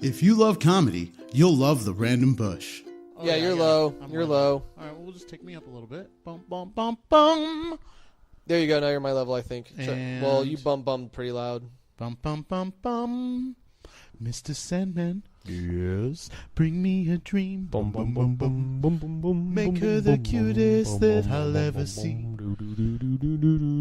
If you love comedy, you'll love The Random Bush. Oh, yeah, you're low. You're low. All right, well, we'll just take me up a little bit. Bum, bum, bum, bum. There you go. Now you're my level, I think. And- Well, you bummed pretty loud. Bum, bum, bum, bum. Mr. Sandman. Yes. Bring me a dream. Bum, bum, bum, bum, bum, bum, bum. Make her the cutest that I'll ever see.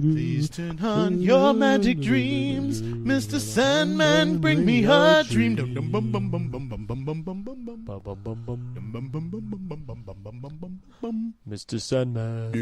Please turn on your magic dreams. Mr. Sandman, bring me a dream. Dum, dum, bum, bum, bum, bum, bum, bum, bum, bum, bum, bum. Bum, bum, bum, bum. Dum, bum, bum, bum, bum, bum, bum, bum, bum, bum, bum, bum. Mr. Sandman,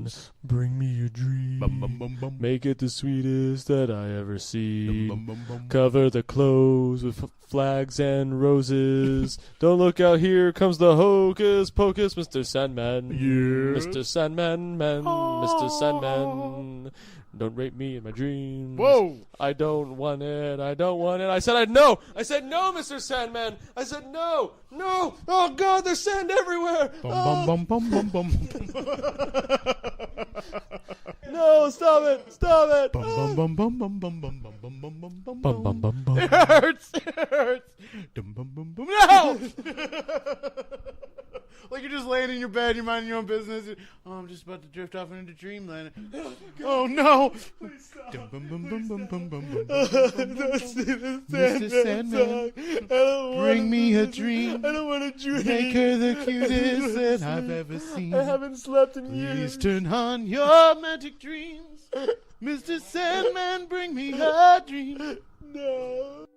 Yes. bring me a dream. Bum, bum, bum, bum. Make it the sweetest that I ever see. Bum, bum, bum, bum. Cover the clothes with flags and roses. Don't look out, here comes the hocus pocus, Mr. Sandman. Yes. Mr. Sandman, man, Mr. Sandman. Don't rape me in my dreams. Whoa. I don't want it. I don't want it. I said no. I said no, Mr. Sandman. I said no. No. Oh, God, there's sand everywhere. Bum, bum, bum, bum, bum, bum. No, stop it. Stop it. Bum, bum, bum, bum, bum, bum, bum, bum, bum, bum, bum, Bum, bum, bum, bum. It hurts. It hurts. Dum, bum, bum, bum. No! Like you're just laying in your bed, you're minding your own business. Oh, I'm just about to drift off into dreamland. Oh no! Please stop. Dum, bum, bum, bum, bum, bum, bum, bum, Mr. Sandman, bring me a dream. I don't want a dream. Make her the cutest that I've ever seen. I haven't slept in Please years. turn on your magic dreams. Mr. Sandman, bring me a dream. No.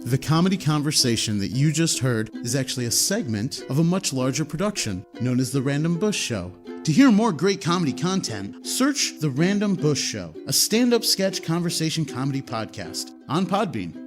The comedy conversation that you just heard is actually a segment of a much larger production known as The Random Bush Show. To hear more great comedy content, search The Random Bush Show, a stand-up sketch conversation comedy podcast on Podbean.